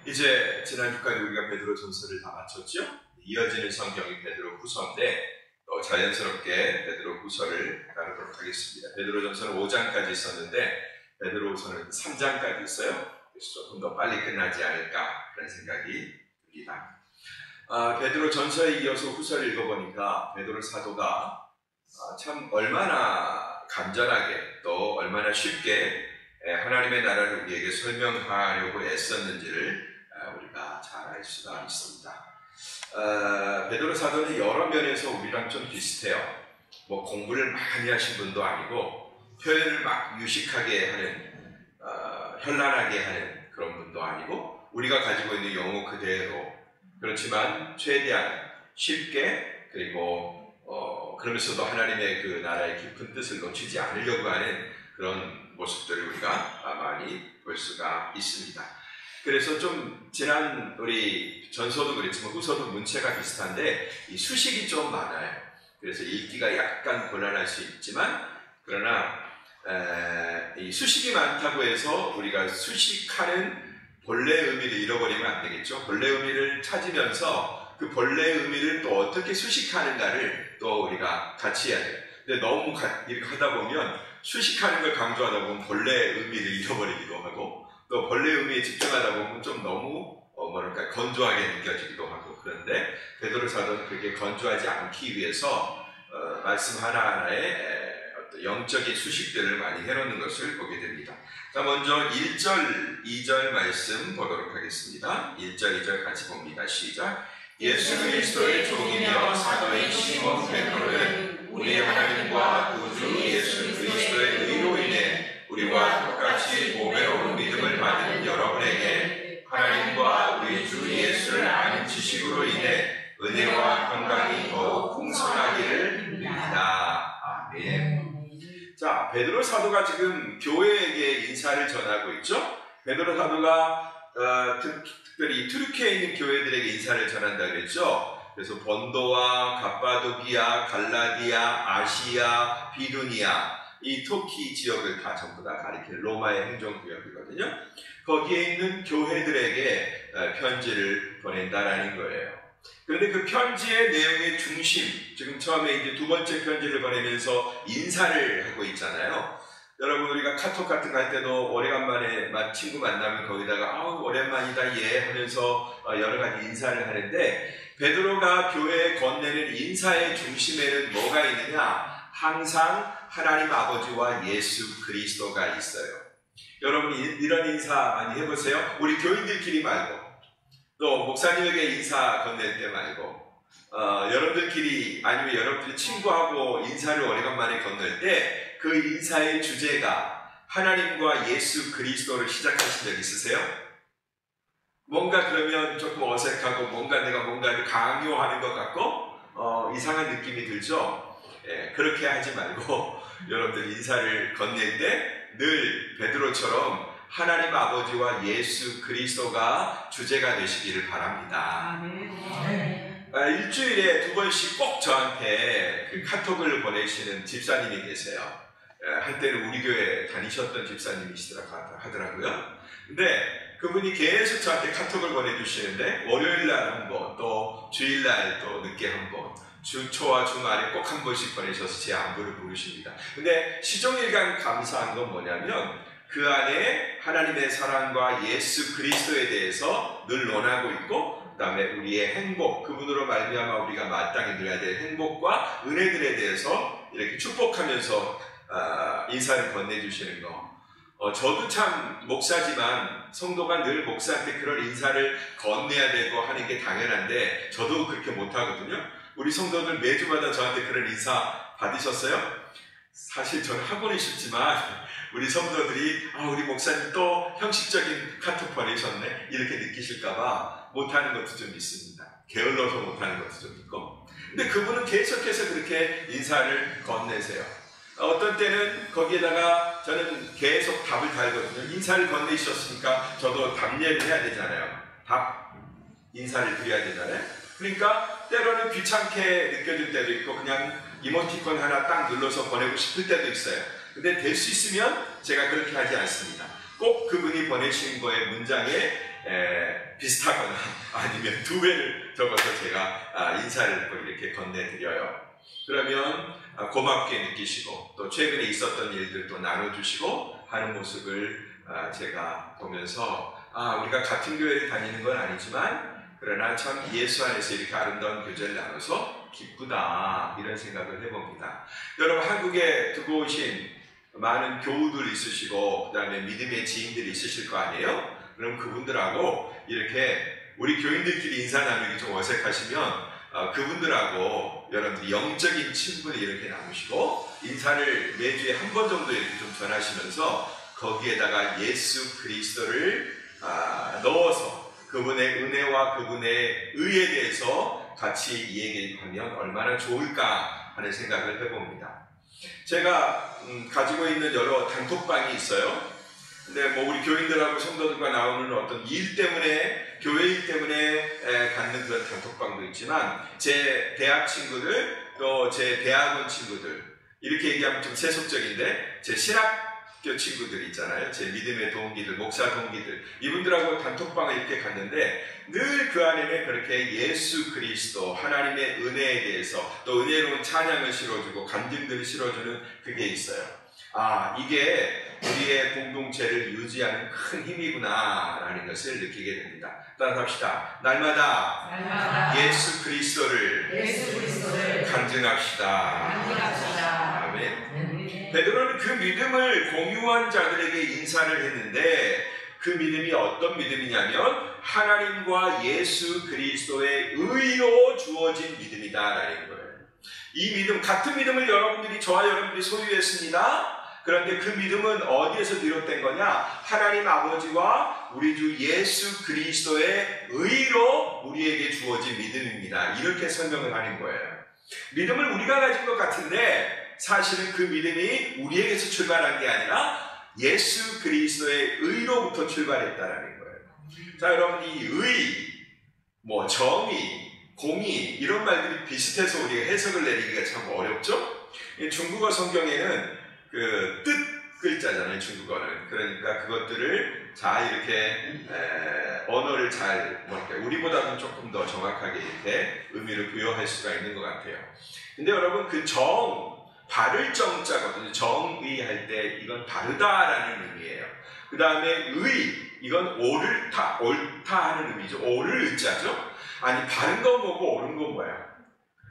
이제 지난주까지 우리가 베드로 전서를 다 마쳤죠? 이어지는 성경이 베드로 후서인데 자연스럽게 베드로 후서를 다루도록 하겠습니다. 베드로 전서는 5장까지 있었는데 베드로 후서는 3장까지 있어요. 그래서 조금 더 빨리 끝나지 않을까 그런 생각이 듭니다. 베드로 전서에 이어서 후서를 읽어보니까 베드로 사도가 참 얼마나 간절하게 또 얼마나 쉽게 하나님의 나라를 우리에게 설명하려고 애썼는지를 우리가 잘 알 수가 있습니다. 베드로 사도는 여러 면에서 우리랑 좀 비슷해요. 뭐 공부를 많이 하신 분도 아니고 표현을 막 유식하게 하는 현란하게 하는 그런 분도 아니고 우리가 가지고 있는 용어 그대로 그렇지만 최대한 쉽게 그리고 그러면서도 하나님의 그 나라의 깊은 뜻을 놓치지 않으려고 하는 그런 모습들을 우리가 많이 볼 수가 있습니다. 그래서 좀 지난 우리 전서도 그랬지만 후서도 문체가 비슷한데 이 수식이 좀 많아요. 그래서 읽기가 약간 곤란할 수 있지만 그러나 이 수식이 많다고 해서 우리가 수식하는 본래 의미를 잃어버리면 안 되겠죠. 본래 의미를 찾으면서 그 본래 의미를 또 어떻게 수식하는가를 또 우리가 같이 해야 돼요. 근데 너무 이렇게 하다 보면 수식하는 걸 강조하다 보면 본래 의미를 잃어버리기도 하고 또 본래 의미에 집중하다 보면 좀 너무 뭐랄까 건조하게 느껴지기도 하고 그런데 베드로 사도는 그렇게 건조하지 않기 위해서 말씀 하나하나에 어떤 영적인 수식들을 많이 해놓는 것을 보게 됩니다. 자, 먼저 1절, 2절 말씀 보도록 하겠습니다. 1절, 2절 같이 봅니다. 시작. 예수 그리스도의 종이며 사도인 시몬 베드로는 우리 하나님과 구주 예수 그리스도의 의로 인해 우리와 똑같이 보배로운 믿음을 받은 여러분에게 하나님과 우리 주 예수를 아는 지식으로 인해 은혜와 평강이 더욱 풍성하기를 빕니다. 아멘. 자, 베드로 사도가 지금 교회에게 인사를 전하고 있죠. 베드로 사도가 특별히 튀르키예에 있는 교회들에게 인사를 전한다 그랬죠. 그래서 본도와 갑바도기아, 갈라디아, 아시아, 비두니아 이 터키 지역을 다 전부 다 가리키는 로마의 행정구역이거든요. 거기에 있는 교회들에게 편지를 보낸다라는 거예요. 그런데 그 편지의 내용의 중심, 지금 처음에 이제 두 번째 편지를 보내면서 인사를 하고 있잖아요. 여러분 우리가 카톡 같은 거 할 때도 오래간만에 친구 만나면 거기다가 오랜만이다 예 하면서 여러 가지 인사를 하는데 베드로가 교회에 건네는 인사의 중심에는 뭐가 있느냐? 항상 하나님 아버지와 예수 그리스도가 있어요. 여러분 이런 인사 많이 해보세요. 우리 교인들끼리 말고 또 목사님에게 인사 건넬 때 말고 여러분들끼리 아니면 여러분들 친구하고 인사를 오래간만에 건넬 때 그 인사의 주제가 하나님과 예수 그리스도를 시작하신 적 있으세요? 뭔가 그러면 조금 어색하고 내가 뭔가를 강요하는 것 같고 이상한 느낌이 들죠? 예, 그렇게 하지 말고 여러분들 인사를 건넬 때 늘 베드로처럼 하나님 아버지와 예수 그리스도가 주제가 되시기를 바랍니다. 일주일에 2번씩 꼭 저한테 그 카톡을 보내시는 집사님이 계세요. 한때는 우리 교회 다니셨던 집사님이시더라고 하더라고요. 근데 그분이 계속 저한테 카톡을 보내주시는데 월요일날 한 번, 또 주일날 또 늦게 한 번, 주초와 주말에 꼭 한 번씩 보내셔서 제 안부를 물으십니다. 근데 시종일관 감사한 건 뭐냐면 그 안에 하나님의 사랑과 예수 그리스도에 대해서 늘 논하고 있고 그 다음에 우리의 행복, 그분으로 말미암아 우리가 마땅히 누려야 될 행복과 은혜들에 대해서 이렇게 축복하면서 인사를 건네주시는 거. 저도 참 목사지만 성도가 늘 목사한테 그런 인사를 건네야 되고 하는 게 당연한데 저도 그렇게 못하거든요. 우리 성도들 매주마다 저한테 그런 인사 받으셨어요? 사실 저는 하고는 싶지만 우리 성도들이 우리 목사님 또 형식적인 카톡 보내셨네 이렇게 느끼실까봐 못하는 것도 좀 있습니다. 게을러서 못하는 것도 좀 있고 근데 그분은 계속해서 그렇게 인사를 건네세요. 어떤 때는 거기에다가 저는 계속 답을 달거든요. 인사를 건네주셨으니까 저도 답례를 해야 되잖아요. 인사를 드려야 되잖아요. 그러니까 때로는 귀찮게 느껴질 때도 있고 그냥 이모티콘 하나 딱 눌러서 보내고 싶을 때도 있어요. 근데 될 수 있으면 제가 그렇게 하지 않습니다. 꼭 그분이 보내신 거의 문장에 비슷하거나 아니면 두 배를 적어서 제가 인사를 이렇게 건네드려요. 그러면 고맙게 느끼시고 또 최근에 있었던 일들도 나눠주시고 하는 모습을 제가 보면서 우리가 같은 교회를 다니는 건 아니지만 그러나 참 예수 안에서 이렇게 아름다운 교제를 나눠서 기쁘다, 이런 생각을 해봅니다. 여러분, 한국에 두고 오신 많은 교우들 있으시고 그 다음에 믿음의 지인들이 있으실 거 아니에요? 그럼 그분들하고 이렇게 우리 교인들끼리 인사 나누기 좀 어색하시면 그분들하고 여러분들이 영적인 친분을 이렇게 나누시고 인사를 매주에 한 번 정도 이렇게 좀 전하시면서 거기에다가 예수 그리스도를 넣어서 그분의 은혜와 그분의 의에 대해서 같이 얘기하면 얼마나 좋을까 하는 생각을 해봅니다. 제가 가지고 있는 여러 단톡방이 있어요. 근데 뭐 우리 교인들하고 성도들과 나오는 어떤 일 때문에, 교회 일 때문에 갖는 그런 단톡방도 있지만 제 대학 친구들, 또 제 대학원 친구들, 이렇게 얘기하면 좀 세속적인데 제 신학교 친구들 있잖아요. 제 믿음의 동기들, 목사 동기들, 이분들하고 단톡방을 이렇게 갔는데 늘 그 안에는 그렇게 예수 그리스도, 하나님의 은혜에 대해서 또 은혜로운 찬양을 실어주고 간증들을 실어주는 그게 있어요. 이게 우리의 공동체를 유지하는 큰 힘이구나 라는 것을 느끼게 됩니다. 따라합시다. 날마다 예수 그리스도를 간증합시다. 아멘. 베드로는 그 믿음을 공유한 자들에게 인사를 했는데 그 믿음이 어떤 믿음이냐면 하나님과 예수 그리스도의 의로 주어진 믿음이다라는 거예요. 이 믿음, 같은 믿음을 저와 여러분들이 소유했습니다. 그런데 그 믿음은 어디에서 비롯된 거냐? 하나님 아버지와 우리 주 예수 그리스도의 의로 우리에게 주어진 믿음입니다. 이렇게 설명을 하는 거예요. 믿음을 우리가 가진 것 같은데 사실은 그 믿음이 우리에게서 출발한 게 아니라 예수 그리스도의 의로부터 출발했다라는 거예요. 자, 여러분, 이 의, 정의, 공의, 이런 말들이 비슷해서 우리가 해석을 내리기가 참 어렵죠? 중국어 성경에는 그 뜻 글자잖아요, 중국어는. 그러니까 그것들을 잘 이렇게 언어를 잘 우리보다는 조금 더 정확하게 이렇게 의미를 부여할 수가 있는 것 같아요. 근데 여러분, 그 바를 정자거든요. 정의할 때 이건 바르다라는 의미예요. 그 다음에 의, 이건 옳다 하는 의미죠. 옳을 의자죠. 아니, 바른 건 뭐고 옳은 건 뭐야?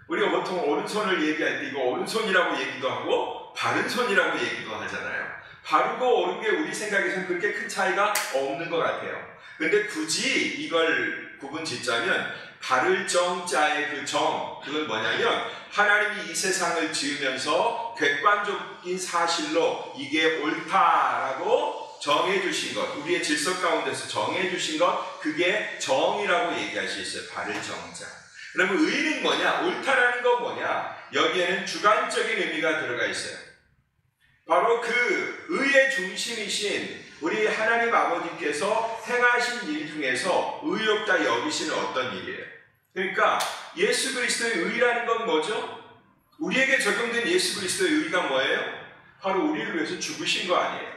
우리가 보통 오른손을 얘기할 때 이거 오른손이라고 얘기도 하고 바른 손이라고 얘기도 하잖아요. 바르고 옳은 게 우리 생각에서는 그렇게 큰 차이가 없는 것 같아요. 근데 굳이 이걸 구분 짓자면 바를 정자의 그 그건 뭐냐면 하나님이 이 세상을 지으면서 객관적인 사실로 이게 옳다라고 정해주신 것, 우리의 질서 가운데서 정해주신 것, 그게 정이라고 얘기할 수 있어요. 바를 정자. 그러면 의는 뭐냐? 옳다라는 건 뭐냐? 여기에는 주관적인 의미가 들어가 있어요. 바로 그 의의 중심이신 우리 하나님 아버지께서 행하신 일 중에서 의롭다 여기시는 어떤 일이에요. 그러니까 예수 그리스도의 의라는 건 뭐죠? 우리에게 적용된 예수 그리스도의 의가 뭐예요? 바로 우리를 위해서 죽으신 거 아니에요.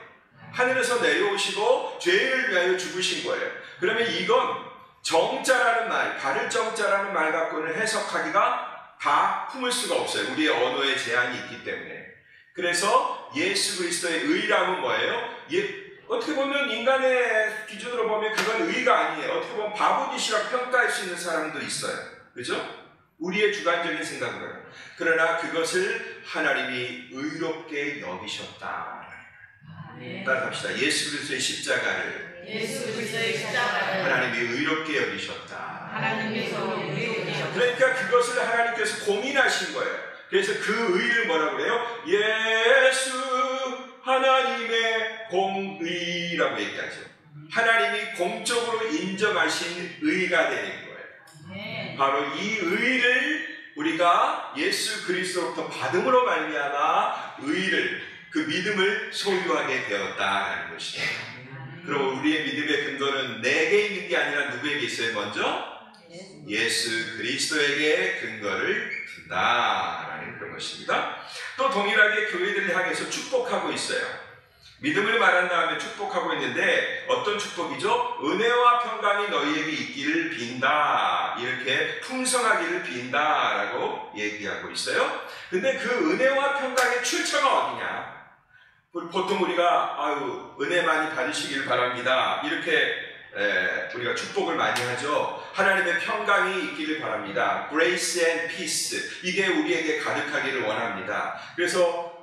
하늘에서 내려오시고 죄를 위하여 죽으신 거예요. 그러면 이건 정자라는 말, 바를 정자라는 말 갖고는 해석하기가 다 품을 수가 없어요. 우리의 언어에 제한이 있기 때문에. 그래서 예수 그리스도의 의라면 뭐예요? 어떻게 보면 인간의 기준으로 보면 그건 의가 아니에요. 어떻게 보면 바보짓이라고 평가할 수 있는 사람도 있어요. 그죠? 우리의 주관적인 생각으로는. 그러나 그것을 하나님이 의롭게 여기셨다. 따라합시다. 예수 그리스도의 십자가를 하나님이 의롭게 여기셨다. 그러니까 그것을 하나님께서 공인하신 거예요. 그래서 그 의를 뭐라고 그래요? 예수 하나님의 공의라고 얘기하죠. 하나님이 공적으로 인정하신 의가 되는 거예요. 바로 이 의를 우리가 예수 그리스도로부터 받음으로 말미암아 의를, 그 믿음을 소유하게 되었다라는 것이죠. 그리고 우리의 믿음의 근거는 내게 있는 게 아니라 누구에게 있어요? 먼저 예수 그리스도에게 근거를 둔다라는 그런 것입니다. 또 동일하게 교회들을 향해서 축복하고 있어요. 믿음을 말한 다음에 축복하고 있는데 어떤 축복이죠? 은혜와 평강이 너희에게 있기를 빈다. 이렇게 풍성하기를 빈다라고 얘기하고 있어요. 근데 그 은혜와 평강의 출처가 어디냐? 보통 우리가 은혜 많이 받으시길 바랍니다. 이렇게 우리가 축복을 많이 하죠. 하나님의 평강이 있기를 바랍니다. Grace and peace. 이게 우리에게 가득하기를 원합니다. 그래서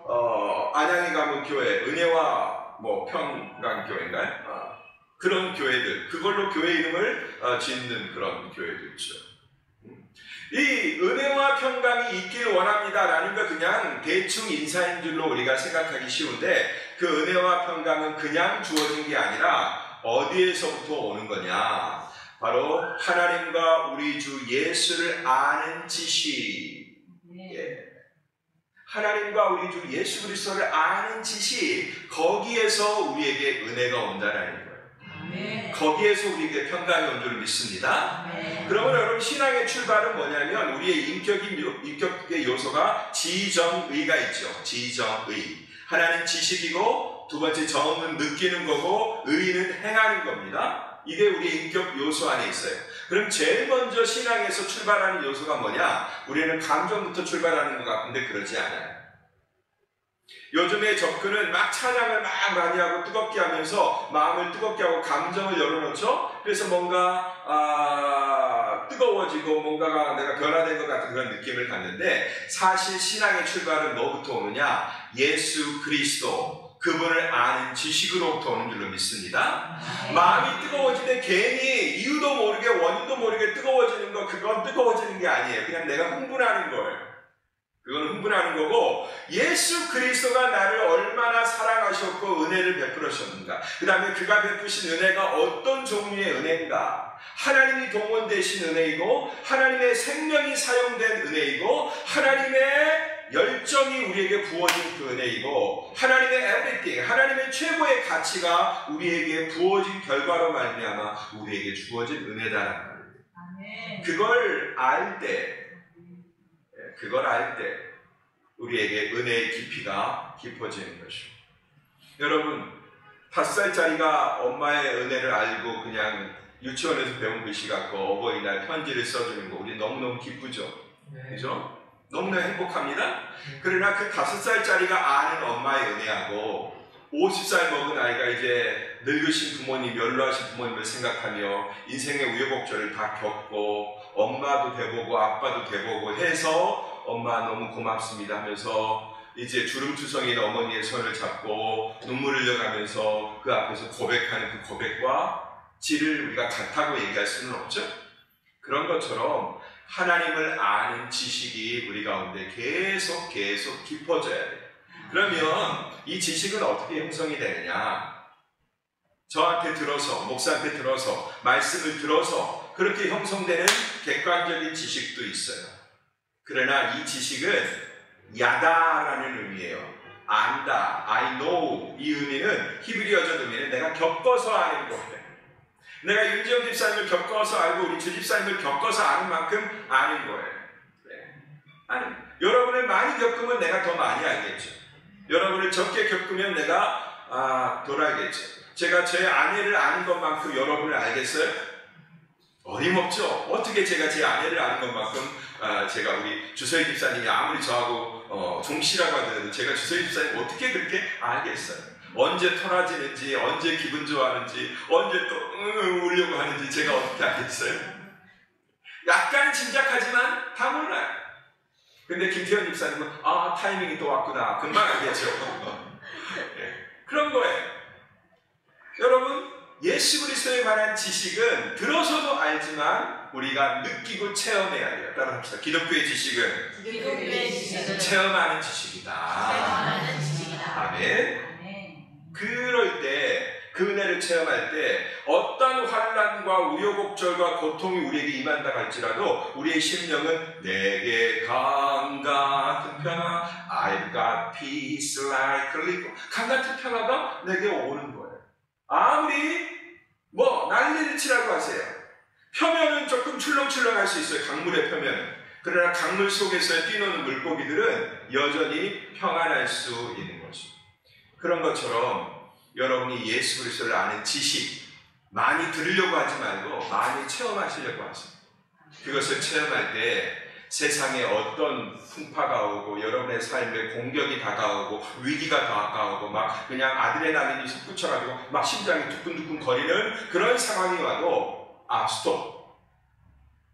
안양에 가면 교회, 은혜와 평강 교회인가요? 그런 교회들, 그걸로 교회 이름을 짓는 그런 교회도 있죠. 이 은혜와 평강이 있길 원합니다라는 거 그냥 대충 인사인 줄로 우리가 생각하기 쉬운데 그 은혜와 평강은 그냥 주어진 게 아니라 어디에서부터 오는 거냐? 바로 하나님과 우리 주 예수를 아는 지식. 하나님과 우리 주 예수 그리스도를 아는 지식, 거기에서 우리에게 은혜가 온다라는 거예요. 거기에서 우리에게 평강이 온 줄 믿습니다. 그러면 여러분, 신앙의 출발은 뭐냐면 우리의 인격의 요소가 지정의가 있죠. 지정의. 하나님 지식이고, 두 번째 정은 느끼는 거고, 의는 행하는 겁니다. 이게 우리의 인격 요소 안에 있어요. 그럼 제일 먼저 신앙에서 출발하는 요소가 뭐냐? 우리는 감정부터 출발하는 것 같은데 그러지 않아요. 요즘에 접근은 막 찬양을 막 많이 하고 뜨겁게 하면서 마음을 뜨겁게 하고 감정을 열어놓죠. 그래서 뭔가 뜨거워지고 뭔가가 내가 변화된 것 같은 그런 느낌을 갖는데, 사실 신앙의 출발은 뭐부터 오느냐? 예수 그리스도, 그분을 아는 지식으로부터 오는 줄로 믿습니다. 마음이 뜨거워질 때 괜히 이유도 모르게 원인도 모르게 뜨거워지는 거, 그건 뜨거워지는 게 아니에요. 그냥 내가 흥분하는 거예요. 그건 흥분하는 거고, 예수 그리스도가 나를 얼마나 사랑하셨고 은혜를 베풀으셨는가, 그 다음에 그가 베푸신 은혜가 어떤 종류의 은혜인가, 하나님이 동원되신 은혜이고 하나님의 생명이 사용된 은혜이고 하나님의 열정이 우리에게 부어진 그 은혜이고 하나님의 everything, 하나님의 최고의 가치가 우리에게 부어진 결과로 말미암아 우리에게 주어진 은혜다라는 거예요. 그걸 알 때 우리에게 은혜의 깊이가 깊어지는 것이죠. 여러분, 5살짜리가 엄마의 은혜를 알고 그냥 유치원에서 배운 글씨 갖고 어버이날 편지를 써주는 거, 우리 너무너무 기쁘죠? 그죠? 너무나 행복합니다. 그러나 그 5살짜리가 아는 엄마의 은혜하고 50살 먹은 아이가 이제 늙으신 부모님, 연로하신 부모님을 생각하며 인생의 우여곡절을 다 겪고 엄마도 돼보고 아빠도 돼보고 해서 엄마 너무 고맙습니다 하면서 이제 주름투성이인 어머니의 손을 잡고 눈물을 흘려가면서 그 앞에서 고백하는 그 고백과 질을 우리가 같다고 얘기할 수는 없죠. 그런 것처럼 하나님을 아는 지식이 우리 가운데 계속 깊어져야 돼요. 그러면 이 지식은 어떻게 형성이 되느냐? 저한테 들어서, 목사한테 들어서, 말씀을 들어서 그렇게 형성되는 객관적인 지식도 있어요. 그러나 이 지식은 야다라는 의미예요. 안다, I know. 이 의미는, 히브리어적 의미는 내가 겪어서 아는 거예요. 내가 윤지영 집사님을 겪어서 알고 우리 주 집사님을 겪어서 아는 만큼 아는 거예요. 여러분을 많이 겪으면 내가 더 많이 알겠죠. 여러분을 적게 겪으면 내가 덜 알겠죠. 제가 제 아내를 아는 것만큼 여러분을 알겠어요? 어림없죠. 어떻게 제가 제 아내를 아는 것만큼 제가 우리 주서희 집사님이 아무리 저하고 종씨라고 하더라도 제가 주서희 집사님 어떻게 그렇게 알겠어요? 언제 토라지는지, 언제 기분 좋아하는지, 언제 또 울려고 하는지 제가 어떻게 알겠어요? 약간 짐작하지만 다 몰라요. 근데 김태현 집사님은 타이밍이 또 왔구나, 금방 알겠죠. 네. 그런 거예요. 여러분, 예수 그리스도에 관한 지식은 들어서도 알지만 우리가 느끼고 체험해야 돼요. 따라합시다. 기독교의 지식은 체험하는 지식이다. 아멘. 그럴 때, 그 은혜를 체험할 때 어떤 환난과 우여곡절과 고통이 우리에게 임한다 할지라도 우리의 심령은 내게 강 같은 평화, I've got peace like a river. 강 같은 평화가 내게 오는 거예요. 아무리 난리를 치라고 하세요. 표면은 조금 출렁출렁할 수 있어요. 강물의 표면은. 그러나 강물 속에서 뛰노는 물고기들은 여전히 평안할 수 있는 것입니다. 그런 것처럼 여러분이 예수 그리스도를 아는 지식 많이 들으려고 하지 말고 많이 체험하시려고 하세요. 그것을 체험할 때 세상에 어떤 풍파가 오고 여러분의 삶에 공격이 다가오고 위기가 다가오고 막 그냥 아드레날린이 솟구쳐가지고 막 심장이 두근두근 거리는 그런 상황이 와도 스톱.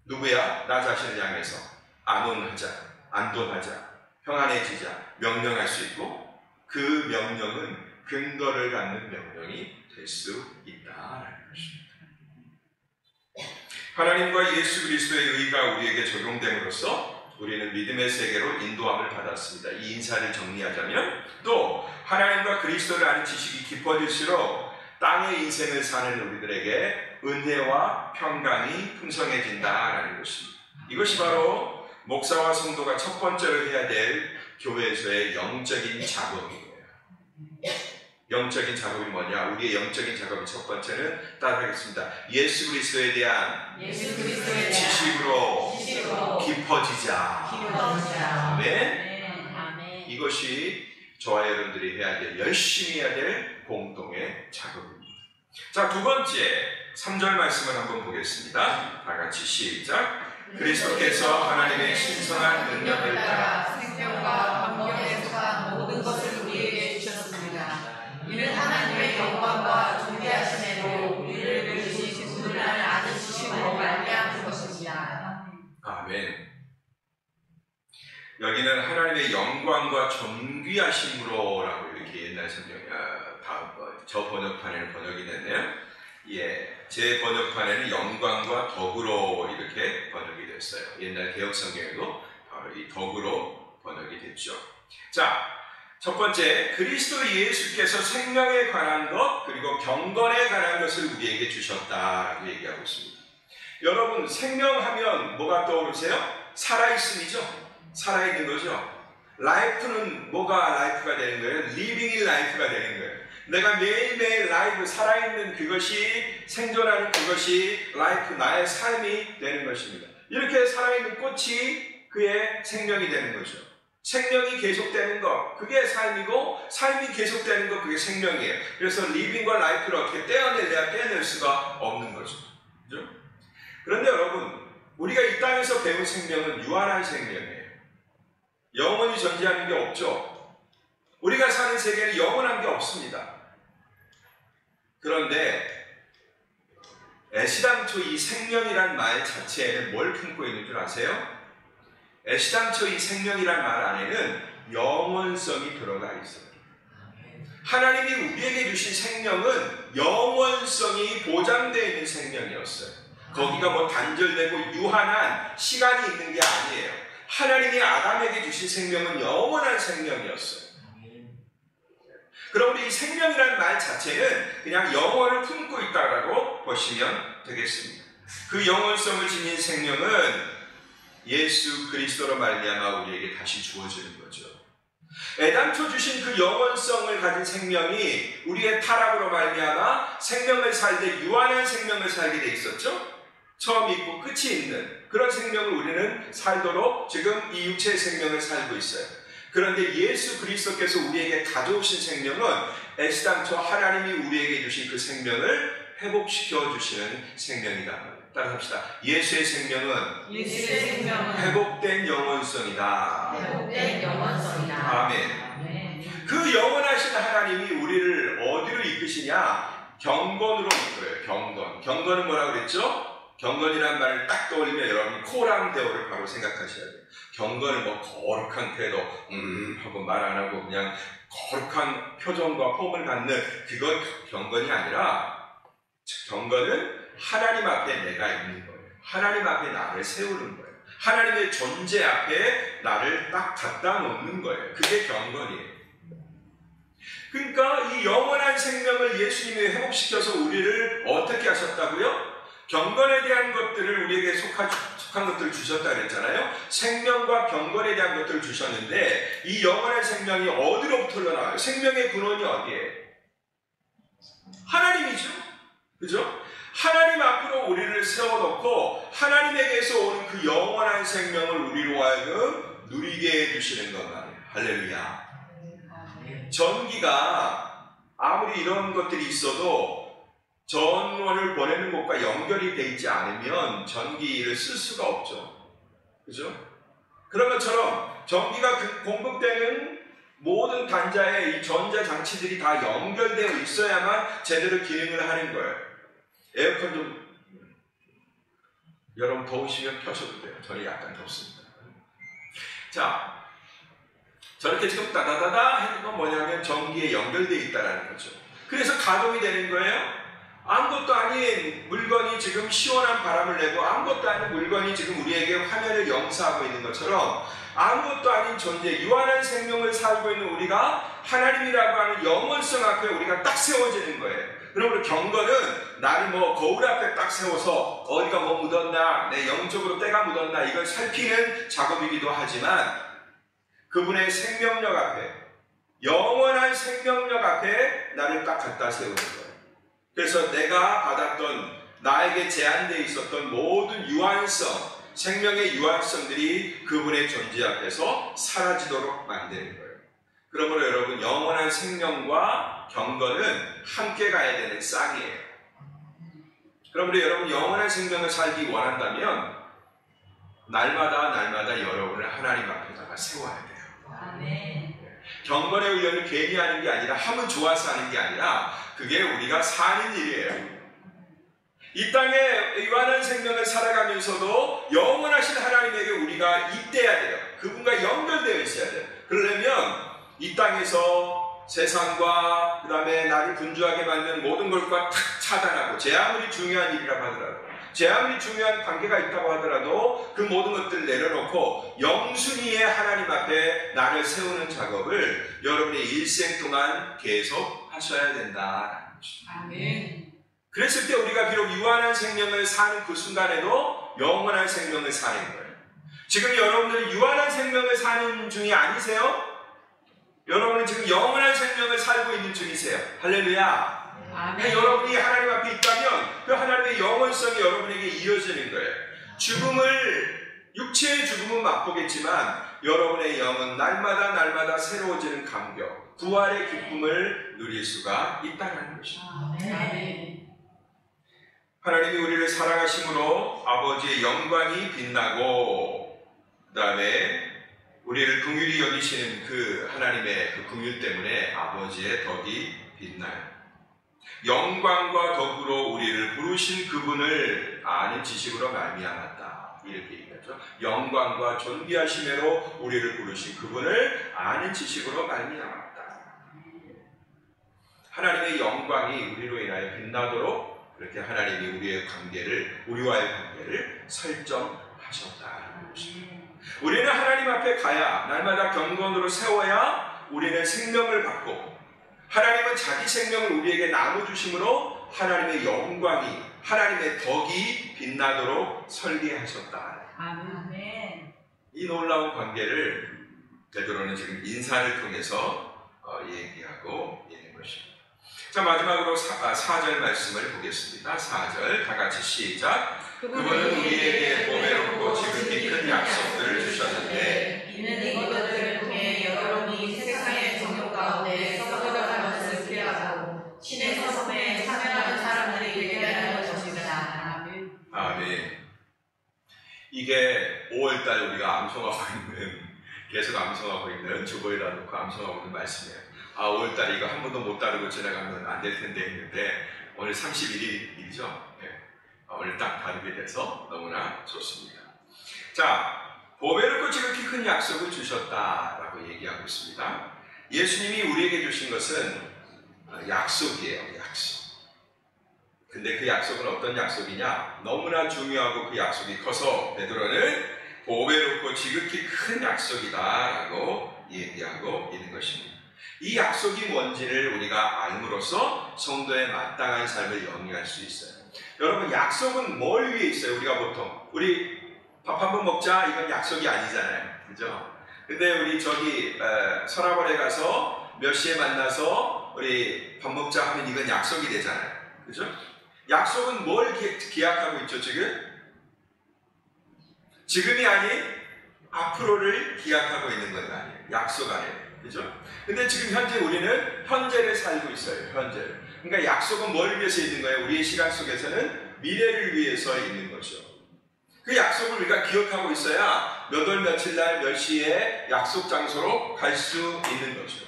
누구야? 나 자신을 향해서 안온하자, 안돈하자, 평안해지자 명령할 수 있고 그 명령은 근거를 갖는 명령이 될 수 있다라는 것입니다. 하나님과 예수 그리스도의 의가 우리에게 적용됨으로써 우리는 믿음의 세계로 인도함을 받았습니다. 이 인사를 정리하자면 또 하나님과 그리스도를 아는 지식이 깊어질수록 땅의 인생을 사는 우리들에게 은혜와 평강이 풍성해진다라는 것입니다. 이것이 바로 목사와 성도가 첫 번째로 해야 될 교회에서의 영적인 작업이에요. 영적인 작업이 뭐냐? 우리의 영적인 작업의 첫 번째는 따라하겠습니다. 예수 그리스도에 대한 지식으로 깊어지자. 아멘. 이것이 저와 여러분들이 해야 될, 열심히 해야 될 공동의 작업입니다. 자, 두 번째 3절 말씀을 한번 보겠습니다. 다 같이 시작. 그리스도께서 하나님의 신성한 능력을 따라 생명과 감격에 속한 모든 것을 우리에게 주셨습니다. 이는 하나님의 영광과 존귀하심에도 우리를 부르신 그분을 아는 지식으로 말미암은 것입니다. 아멘. 여기는 하나님의 영광과 존귀하심으로라고 이렇게 옛날 성경 저 번역판에는 번역이 됐네요. 예, 제 번역판에는 영광과 덕으로 이렇게 번역이 됐어요. 옛날 개혁 성경에도 바로 이 덕으로 번역이 됐죠. 자, 첫 번째, 그리스도 예수께서 생명에 관한 것 그리고 경건에 관한 것을 우리에게 주셨다라고 얘기하고 있습니다. 여러분, 생명하면 뭐가 떠오르세요? 살아있음이죠. 살아있는 거죠. 라이프는 뭐가 라이프가 되는 거예요? 리빙인 라이프가 되는 거예요. 내가 매일매일 라이프 살아있는 그것이 생존하는 그것이 라이프 나의 삶이 되는 것입니다. 이렇게 살아있는 꽃이 그의 생명이 되는 거죠. 생명이 계속되는 것 그게 삶이고 삶이 계속되는 것 그게 생명이에요. 그래서 리빙과 라이프를 어떻게 떼어내야 떼어낼 수가 없는 거죠. 그렇죠? 그런데 여러분 우리가 이 땅에서 배운 생명은 유한한 생명이에요. 영원히 존재하는 게 없죠. 우리가 사는 세계는 영원한 게 없습니다. 그런데 애시당초 이 생명이란 말 자체에는 뭘 품고 있는 줄 아세요? 애시당초 이 생명이란 말 안에는 영원성이 들어가 있어요. 하나님이 우리에게 주신 생명은 영원성이 보장되어 있는 생명이었어요. 거기가 뭐 단절되고 유한한 시간이 있는 게 아니에요. 하나님이 아담에게 주신 생명은 영원한 생명이었어요. 그럼 우리 이 생명이라는 말 자체는 그냥 영원을 품고 있다고 보시면 되겠습니다. 그 영원성을 지닌 생명은 예수 그리스도로 말미암아 우리에게 다시 주어지는 거죠. 애당초 주신 그 영원성을 가진 생명이 우리의 타락으로 말미암아 생명을 살되 유한한 생명을 살게 돼 있었죠. 처음이 있고 끝이 있는 그런 생명을 우리는 살도록 지금 이 육체의 생명을 살고 있어요. 그런데 예수 그리스도께서 우리에게 가져오신 생명은 애시당초 하나님이 우리에게 주신 그 생명을 회복시켜 주시는 생명이다. 따라합시다. 예수의 생명은 회복된 영원성이다. 회복된 영원성이다. 아멘. 그 영원하신 하나님이 우리를 어디로 이끄시냐? 경건으로 이끌어요. 경건. 경건은 뭐라고 그랬죠? 경건이라는 말을 딱 떠올리면 여러분이 코랑 대오를 바로 생각하셔야 돼요. 경건은 뭐 거룩한 태도, 하고 말 안 하고 그냥 거룩한 표정과 폼을 갖는 그건 경건이 아니라 경건은 하나님 앞에 내가 있는 거예요. 하나님 앞에 나를 세우는 거예요. 하나님의 존재 앞에 나를 딱 갖다 놓는 거예요. 그게 경건이에요. 그러니까 이 영원한 생명을 예수님이 회복시켜서 우리를 어떻게 하셨다고요? 경건에 대한 것들을 우리에게 속한 것들을 주셨다 그랬잖아요. 생명과 경건에 대한 것들을 주셨는데 이 영원한 생명이 어디로부터 흘러나와요? 생명의 근원이 어디예요? 하나님이죠. 그죠? 하나님 앞으로 우리를 세워놓고 하나님에게서 오는 그 영원한 생명을 우리로 하여금 누리게 해주시는 것 말이에요. 할렐루야. 전기가 아무리 이런 것들이 있어도 전원을 보내는 곳과 연결이 되어 있지 않으면 전기를 쓸 수가 없죠. 그죠? 그런 것처럼 전기가 공급되는 모든 단자의 이 전자장치들이 다 연결되어 있어야만 제대로 기능을 하는 거예요. 에어컨 좀 여러분 더우시면 켜셔도 돼요. 저는 약간 덥습니다. 자, 저렇게 지금 따다다다 하는 건 뭐냐면 전기에 연결되어 있다는 거죠. 그래서 가동이 되는 거예요. 아무것도 아닌 물건이 지금 시원한 바람을 내고 아무것도 아닌 물건이 지금 우리에게 화면을 영사하고 있는 것처럼 아무것도 아닌 존재, 유한한 생명을 살고 있는 우리가 하나님이라고 하는 영원성 앞에 우리가 딱 세워지는 거예요. 그러므로 경건은 나를 뭐 거울 앞에 딱 세워서 어디가 뭐 묻었나, 내 영적으로 때가 묻었나 이걸 살피는 작업이기도 하지만 그분의 생명력 앞에, 영원한 생명력 앞에 나를 딱 갖다 세우는 거예요. 그래서 내가 받았던, 나에게 제한되어 있었던 모든 유한성, 생명의 유한성들이 그분의 존재 앞에서 사라지도록 만드는 거예요. 그러므로 여러분, 영원한 생명과 경건은 함께 가야 되는 쌍이에요. 그러므로 여러분, 영원한 생명을 살기 원한다면 날마다 여러분을 하나님 앞에다가 세워야 돼요. 아멘. 경건의 훈련을 괜히 하는 게 아니라 하면 좋아서 하는 게 아니라 그게 우리가 사는 일이에요. 이 땅에 유한한 생명을 살아가면서도 영원하신 하나님에게 우리가 잇대야 돼요. 그분과 연결되어 있어야 돼요. 그러려면 이 땅에서 세상과 그 다음에 나를 분주하게 만드는 모든 것과 탁 차단하고, 제 아무리 중요한 일이라고 하더라도, 제 아무리 중요한 관계가 있다고 하더라도 그 모든 것들을 내려놓고 영순위의 하나님 앞에 나를 세우는 작업을 여러분의 일생 동안 계속 하셔야 된다는 거죠. 아멘. 그랬을 때 우리가 비록 유한한 생명을 사는 그 순간에도 영원한 생명을 사는 거예요. 지금 여러분들이 유한한 생명을 사는 중이 아니세요? 여러분은 지금 영원한 생명을 살고 있는 중이세요. 할렐루야. 아멘. 여러분이 하나님 앞에 있다면 그 하나님의 영원성이 여러분에게 이어지는 거예요. 육체의 죽음은 맛보겠지만 여러분의 영은 날마다 새로워지는 감격, 부활의 기쁨을 누릴 수가 있다는 것입니다. 아멘. 하나님이 우리를 사랑하심으로 아버지의 영광이 빛나고, 그 다음에 우리를 긍휼히 여기시는 그 하나님의 그 긍휼 때문에 아버지의 덕이 빛나요. 영광과 덕으로 우리를 부르신 그분을 아는 지식으로 말미암았다, 이렇게 얘기하죠. 영광과 존귀하심으로 우리를 부르신 그분을 아는 지식으로 말미암았다. 하나님의 영광이 우리로 인하여 빛나도록 그렇게 하나님이 우리와의 관계를 설정하셨다는 것입니다. 우리는 하나님 앞에 가야, 날마다 경건으로 세워야 우리는 생명을 받고, 하나님은 자기 생명을 우리에게 나눠주심으로 하나님의 영광이, 하나님의 덕이 빛나도록 설계하셨다. 아멘. 이 놀라운 관계를 베드로는 지금 인사를 통해서 얘기하고 있는 것입니다. 자, 마지막으로 4절 말씀을 보겠습니다. 4절 다 같이 시작. 그분은 우리에게 보배롭고 지극히 큰 약속들을 주셨는데 이는 이것들을 통해 여러분이 세상의 정욕 가운데 썩어가면서 피하고 신의 성품에 참여하는 사람들이 되게 하는 것입니다. 아멘. 아멘. 이게 5월달 우리가 암송하고 있는, 계속 암송하고 있는, 주보에다 놓고 암송하고 있는 말씀이에요. 5월달에 이거 한 번도 못 다루고 지나가면 안 될 텐데 했는데 오늘 31일이죠. 네. 오늘 딱 다루게 돼서 너무나 좋습니다. 자, 보배롭고 지극히 큰 약속을 주셨다라고 얘기하고 있습니다. 예수님이 우리에게 주신 것은 약속이에요. 약속. 근데 그 약속은 어떤 약속이냐? 너무나 중요하고 그 약속이 커서 베드로는 보배롭고 지극히 큰 약속이다라고 얘기하고 있는 것입니다. 이 약속이 뭔지를 우리가 알므로써 성도의 마땅한 삶을 영위할 수 있어요. 여러분, 약속은 뭘 위해 있어요? 우리가 보통 우리 밥 한 번 먹자, 이건 약속이 아니잖아요, 그죠? 근데 우리 저기 서랍원에 가서 몇 시에 만나서 우리 밥 먹자 하면 이건 약속이 되잖아요, 그죠? 약속은 뭘 기약하고 있죠? 지금이 아닌 앞으로를 기약하고 있는 건 아니에요. 약속 안에 그죠? 근데 지금 현재 우리는 현재를 살고 있어요. 현재를. 그러니까 약속은 뭘 위해서 있는 거예요? 우리의 시간 속에서는 미래를 위해서 있는 거죠. 그 약속을 우리가 기억하고 있어야 몇 월 며칠 날 몇 시에 약속 장소로 갈 수 있는 거죠.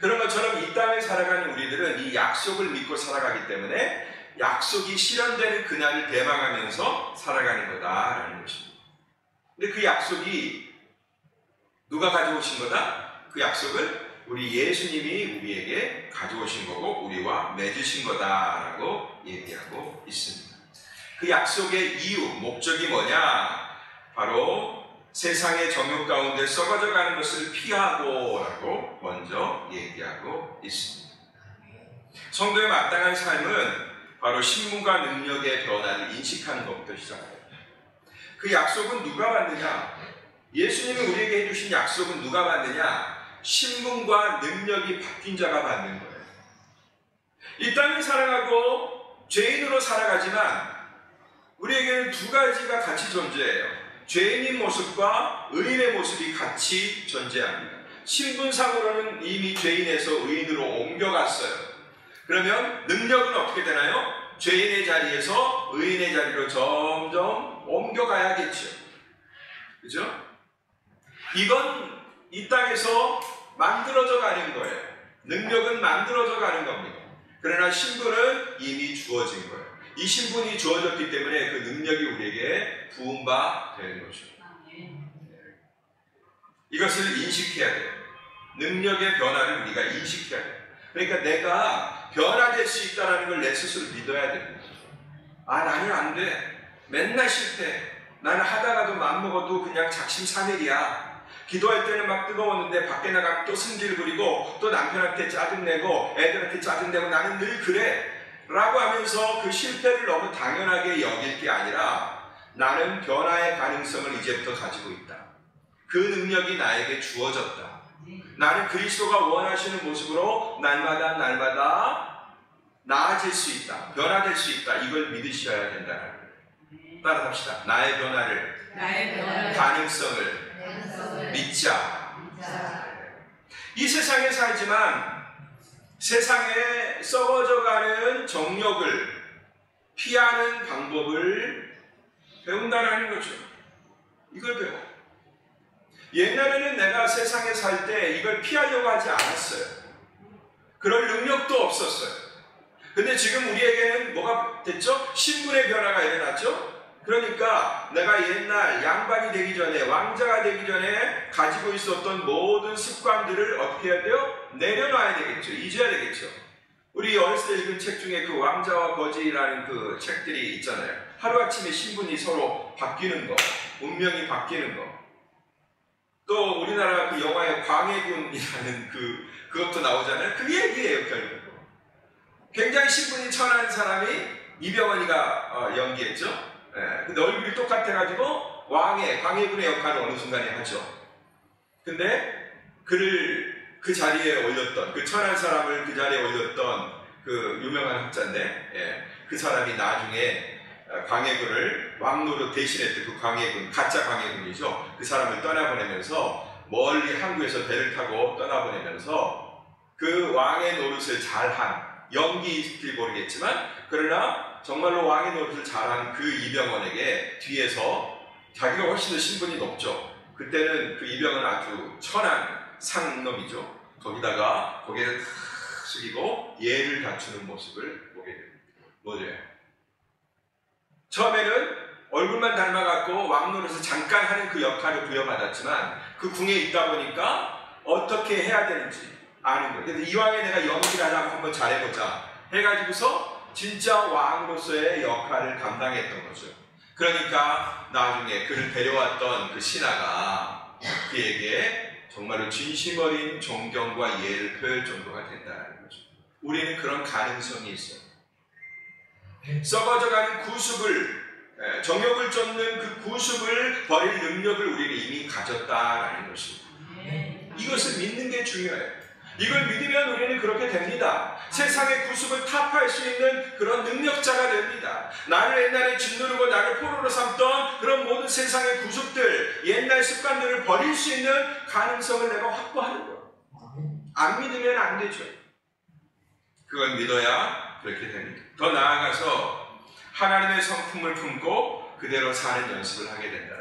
그런 것처럼 이 땅을 살아가는 우리들은 이 약속을 믿고 살아가기 때문에 약속이 실현되는 그날을 대망하면서 살아가는 거다라는 것입니다. 근데 그 약속이 누가 가져오신 거다? 그 약속을 우리 예수님이 우리에게 가져오신 거고 우리와 맺으신 거다라고 얘기하고 있습니다. 그 약속의 이유, 목적이 뭐냐? 바로 세상의 정욕 가운데 썩어져 가는 것을 피하고 라고 먼저 얘기하고 있습니다. 성도의 마땅한 삶은 바로 신분과 능력의 변화를 인식하는 것부터 시작합니다. 그 약속은 누가 받느냐? 예수님이 우리에게 해주신 약속은 누가 받느냐? 신분과 능력이 바뀐 자가 받는 거예요. 이 땅을 살아가고 죄인으로 살아가지만 우리에게는 두 가지가 같이 존재해요. 죄인의 모습과 의인의 모습이 같이 존재합니다. 신분상으로는 이미 죄인에서 의인으로 옮겨갔어요. 그러면 능력은 어떻게 되나요? 죄인의 자리에서 의인의 자리로 점점 옮겨가야겠죠. 그죠? 이건 이 땅에서 만들어져 가는 거예요. 능력은 만들어져 가는 겁니다. 그러나 신분은 이미 주어진 거예요. 이 신분이 주어졌기 때문에 그 능력이 우리에게 부은 바 되는 거죠. 이것을 인식해야 돼요. 능력의 변화를 우리가 인식해야 돼요. 그러니까 내가 변화될 수 있다는 걸 내 스스로 믿어야 됩니다. 아, 나는 안 돼. 맨날 실패. 나는 하다가도 맘먹어도 그냥 작심삼일이야. 기도할 때는 막 뜨거웠는데 밖에 나가면 또 승질 부리고 또 남편한테 짜증내고 애들한테 짜증내고 나는 늘 그래 라고 하면서 그 실패를 너무 당연하게 여길 게 아니라 나는 변화의 가능성을 이제부터 가지고 있다. 그 능력이 나에게 주어졌다. 나는 그리스도가 원하시는 모습으로 날마다 나아질 수 있다. 변화될 수 있다. 이걸 믿으셔야 된다는 거예요. 따라합시다. 나의 변화를 가능성을 믿자. 이 세상에 살지만 세상에 썩어져가는 정욕을 피하는 방법을 배운다는 거죠. 이걸 배워. 옛날에는 내가 세상에 살 때 이걸 피하려고 하지 않았어요. 그럴 능력도 없었어요. 근데 지금 우리에게는 뭐가 됐죠? 신분의 변화가 일어났죠? 그러니까 내가 옛날 양반이 되기 전에 왕자가 되기 전에 가지고 있었던 모든 습관들을 어떻게 해야 돼요? 내려놔야 되겠죠. 잊어야 되겠죠. 우리 어렸을 때 읽은 책 중에 그 왕자와 거지라는 그 책들이 있잖아요. 하루아침에 신분이 서로 바뀌는 거, 운명이 바뀌는 거. 또 우리나라 그 영화에 광해군이라는 그것도 나오잖아요. 그 얘기예요, 결국. 굉장히 신분이 천한 사람이 이병헌이가 연기했죠. 근데 얼굴이 똑같아가지고 광해군의 역할을 어느 순간에 하죠. 근데 그를 그 자리에 올렸던, 그 천한 사람을 그 자리에 올렸던 그 유명한 학자인데, 그 사람이 나중에 광해군을 왕노로 대신했던 그 광해군, 가짜 광해군이죠. 그 사람을 떠나보내면서 멀리 항구에서 배를 타고 떠나보내면서 그 왕의 노릇을 잘한, 연기일지 모르겠지만 그러나 정말로 왕의 노릇을 잘한 그 이병헌에게 뒤에서 자기가 훨씬 더 신분이 높죠. 그때는 그 이병헌은 아주 천한 상놈이죠. 거기다가 고개를 탁 숙이고 예를 갖추는 모습을 보게 됩니다. 뭐죠? 처음에는 얼굴만 닮아갖고 왕노릇을 잠깐 하는 그 역할을 부여받았지만 그 궁에 있다 보니까 어떻게 해야 되는지 아는 거예요. 그래서 이왕에 내가 연기를 하자고 한번 잘해보자 해가지고서 진짜 왕으로서의 역할을 감당했던 거죠. 그러니까 나중에 그를 데려왔던 그 신하가 그에게 정말로 진심 어린 존경과 예를 표할 정도가 된다는 거죠. 우리는 그런 가능성이 있어요. 썩어져가는 구습을, 정욕을 쫓는 그 구습을 버릴 능력을 우리는 이미 가졌다라는 것입니다. 이것을 믿는 게 중요해요. 이걸 믿으면 우리는 그렇게 됩니다. 세상의 구습을 타파할 수 있는 그런 능력자가 됩니다. 나를 옛날에 짓누르고 나를 포로로 삼던 그런 모든 세상의 구습들, 옛날 습관들을 버릴 수 있는 가능성을 내가 확보하는 거예요. 안 믿으면 안 되죠. 그걸 믿어야 그렇게 됩니다. 더 나아가서 하나님의 성품을 품고 그대로 사는 연습을 하게 된다.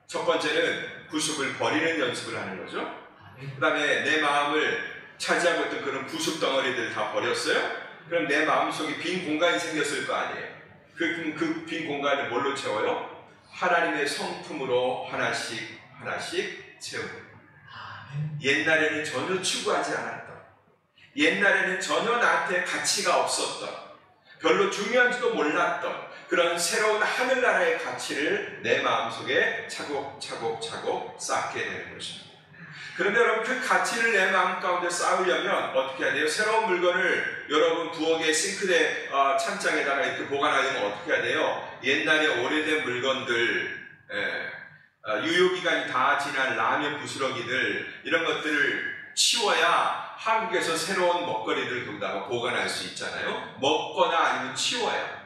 첫 번째는 구습을 버리는 연습을 하는 거죠. 그 다음에 내 마음을 차지하고 있던 그런 구습 덩어리들 다 버렸어요? 그럼 내 마음속에 빈 공간이 생겼을 거 아니에요. 그 빈 공간을 뭘로 채워요? 하나님의 성품으로 하나씩 하나씩 채우고. 옛날에는 전혀 추구하지 않았던, 옛날에는 전혀 나한테 가치가 없었던, 별로 중요한지도 몰랐던 그런 새로운 하늘나라의 가치를 내 마음속에 차곡차곡 쌓게 되는 것입니다. 그런데 여러분, 그 가치를 내 마음 가운데 쌓으려면 어떻게 해야 돼요? 새로운 물건을 여러분 부엌의 싱크대 찬장에다가 이렇게 보관하려면 어떻게 해야 돼요? 옛날에 오래된 물건들, 유효기간이 다 지난 라면 부스러기들, 이런 것들을 치워야 한국에서 새로운 먹거리들을 거기다가 보관할 수 있잖아요. 먹거나 아니면 치워야.